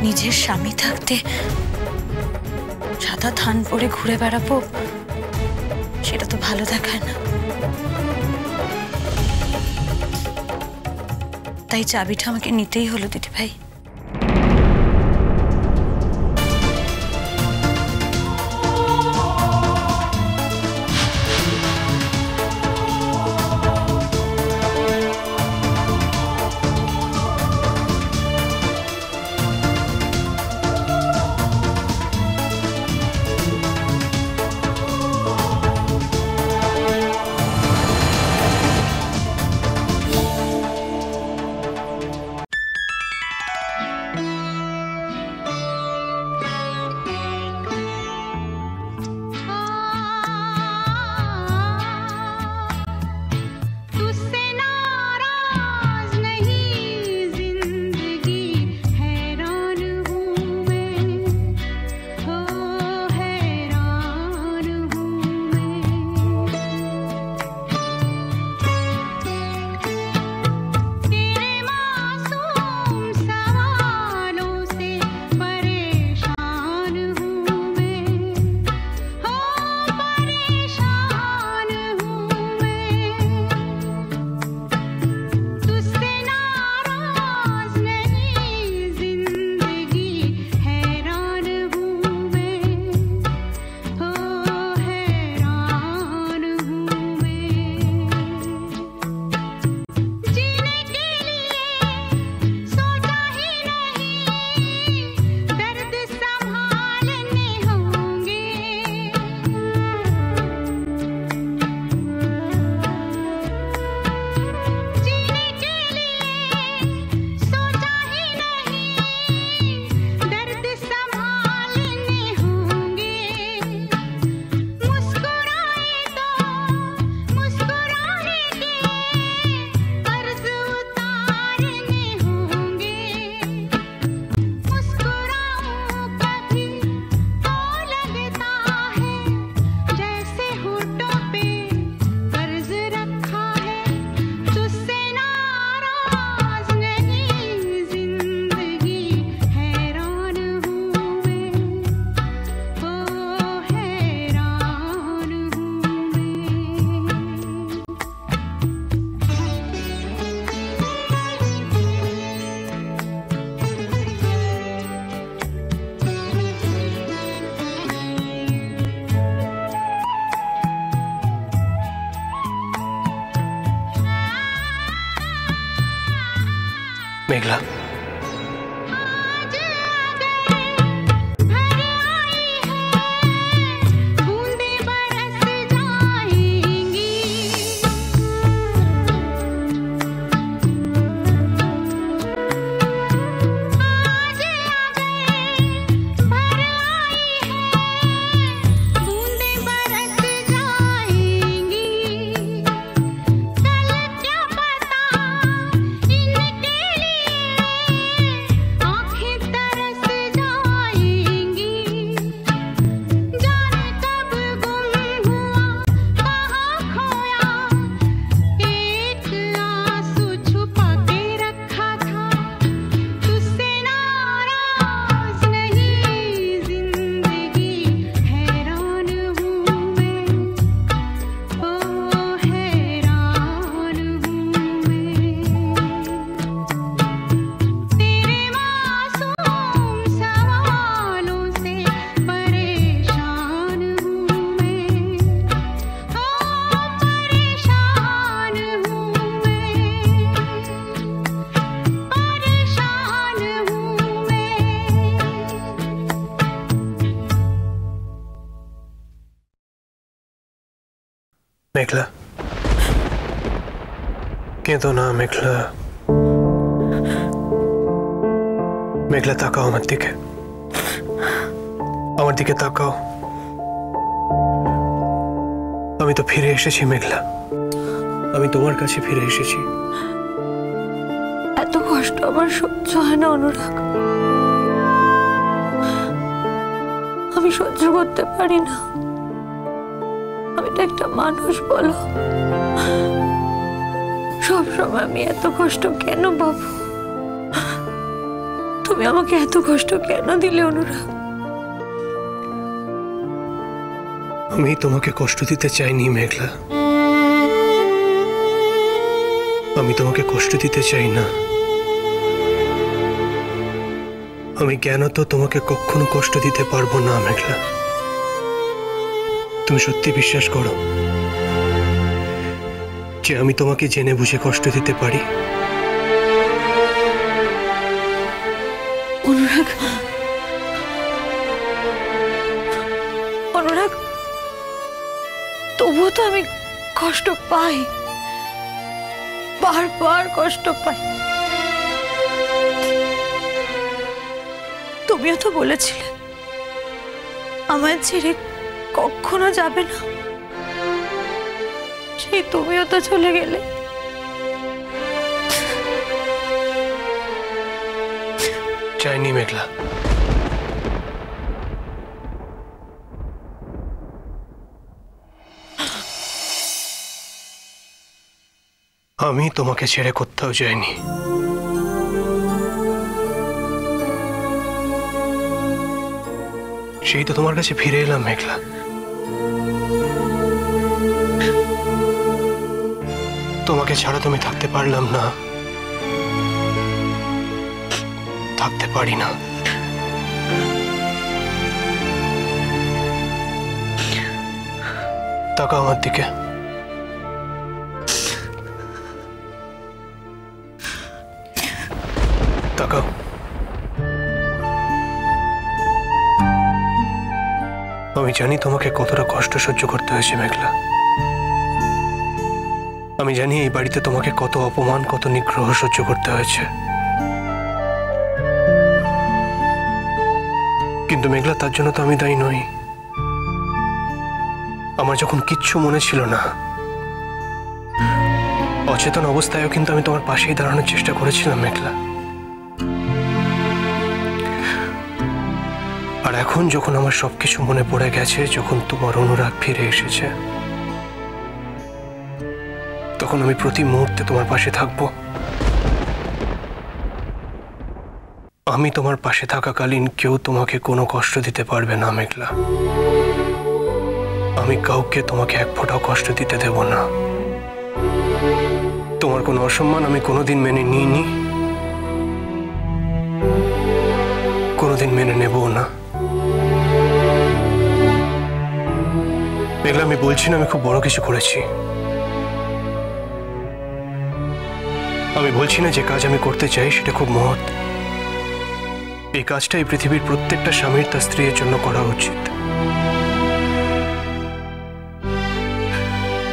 নিজের স্বামী থাকতে সাদা থান পরে ঘুরে বেড়াবো, সেটা তো ভালো দেখায় না। তাই চাবিটা আমাকে নিতেই হলো দিদি ভাই। मेघला, मेघला, केंदो ना मेघला। मेघला ताकाओ আমার দিকে, আমার দিকে তাকাও। আমি তো ফিরে এসেছি মেঘলা, আমি তোমার কাছে ফিরে এসেছি। এত কষ্ট আমার সহ্য হয় না অনুরাগ, আমি সহ্য করতে পারি না। আমি তো একটা মানুষ, বলো সব সময় আমি এত কষ্ট কেন পাবো? তুমি আমাকে এত কষ্ট কেন দিলে অনুরাগ? আমি তোমাকে কষ্ট দিতে চাইনি মেঘলা, আমি তোমাকে কষ্ট দিতে চাই না। আমি কেন তো তোমাকে কখনো কষ্ট দিতে পারবো না মেঘলা। তুমি সত্যি বিশ্বাস করো যে আমি তোমাকে জেনে বুঝে কষ্ট দিতে পারি? অনুরাগ, অনুরাগ, তবুও তো আমি কষ্ট পাই, বারবার কষ্ট পাই। তুমিও তো বলেছিলে আমায় ছেড়ে কখনো যাবে না, সেই তুমিও তো চলে গেলে। চাইনি মেঘলা, আমি তোমাকে ছেড়ে কোথাও যাইনি। সেই তো তোমার কাছে ফিরে এলাম মেঘলা। তোমাকে ছাড়া তুমি থাকতে পারলাম না, থাকতে পারি না। তাকাও আমার দিকে। তাকাও। আমি জানি তোমাকে কতটা কষ্ট সহ্য করতে হয়েছে মেঘলা। আমি জানি এই বাড়িতে তোমাকে কত অপমান, কত নিগ্রহ সহ্য করতে হয়েছে। কিন্তু মেঘলা, তার জন্য তো আমি দায়ী নই। আমার যখন কিচ্ছু মনে ছিল না, অচেতন অবস্থায়ও কিন্তু আমি তোমার পাশেই দাঁড়ানোর চেষ্টা করেছিলাম মেঘলা। আর এখন যখন আমার সবকিছু মনে পড়ে গেছে, যখন তোমার অনুরাগ ফিরে এসেছে, তখন আমি প্রতি মুহূর্তে তোমার পাশে থাকব। আমি তোমার পাশে থাকাকালীন কেউ তোমাকে কোনো কষ্ট দিতে পারবে না মেঘলা। আমি কাউকে তোমাকে এক ফোঁটাও কষ্ট দিতে দেব না। তোমার কোনো অসম্মান আমি কোনোদিন মেনে নিইনি, কোনোদিন মেনে নেবও না। মেঘলা, আমি বলছি না আমি খুব বড় কিছু করেছি। আমি বলছি না যে কাজ আমি করতে চাই সেটা খুব মহৎ। এই কাজটা এই পৃথিবীর প্রত্যেকটা স্বামীর তার স্ত্রীর জন্য করা উচিত।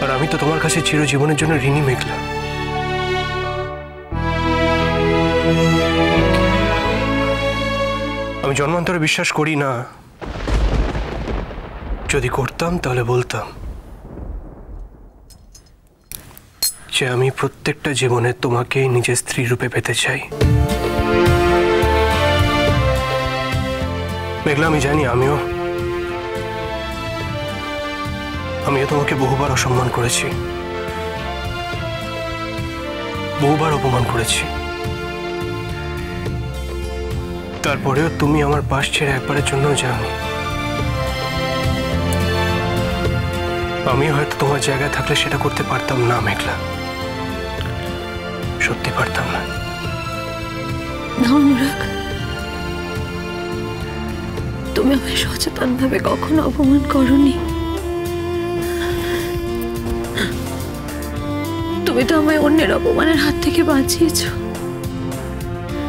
আর আমি তো তোমার কাছে চিরজীবনের জন্য ঋণী মেঘলা। আমি জন্মান্তরে বিশ্বাস করি না। যদি করতাম তাহলে বলতাম যে আমি প্রত্যেকটা জীবনে তোমাকে নিজের স্ত্রী রূপে পেতে চাই। মেঘলা, আমি জানি আমিও তোমাকে বহুবার অসম্মান করেছি, বহুবার অপমান করেছি। তারপরেও তুমি আমার পাশ ছেড়ে একবারের জন্য যাওনি। আমি হয়তো তোমার জায়গায় থাকলে সেটা করতে পারতাম না মেঘলা, সত্যি পারতাম না। অনুরাগ, তুমি আমায় সচেতন ভাবে কখনো অপমান করনি। তুমি তো আমায় অন্যের অপমানের হাত থেকে বাঁচিয়েছো।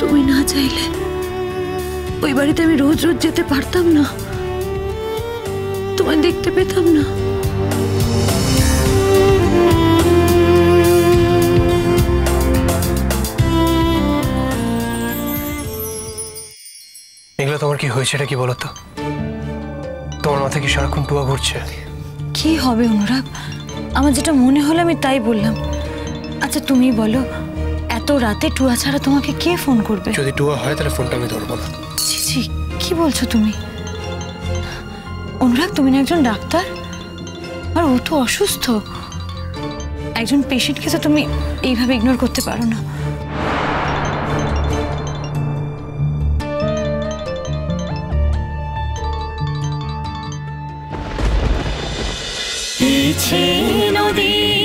তুমি না চাইলে ওই বাড়িতে আমি রোজ রোজ যেতে পারতাম না, তোমায় দেখতে পেতাম না। মেঘলা, তোমার কি হয়েছে এটা কি বলো তো? তোমার মাথায় কি সারাক্ষণ টুয়া ঘুরছে? কি হবে অনুরাগ, আমার যেটা মনে হলো আমি তাই বললাম। আচ্ছা তুমি বলো, এত রাতে টুয়া ছাড়া তোমাকে কে ফোন করবে? যদি টুয়া হয় তাহলে ফোনটা আমি ধরবো না। ছি ছি, কি বলছো তুমি? অনুরাগ, তুমি না একজন ডাক্তার, আর ও তো অসুস্থ। একজন পেশেন্টকে তো তুমি এইভাবে ইগনোর করতে পারো না। পিছে নদী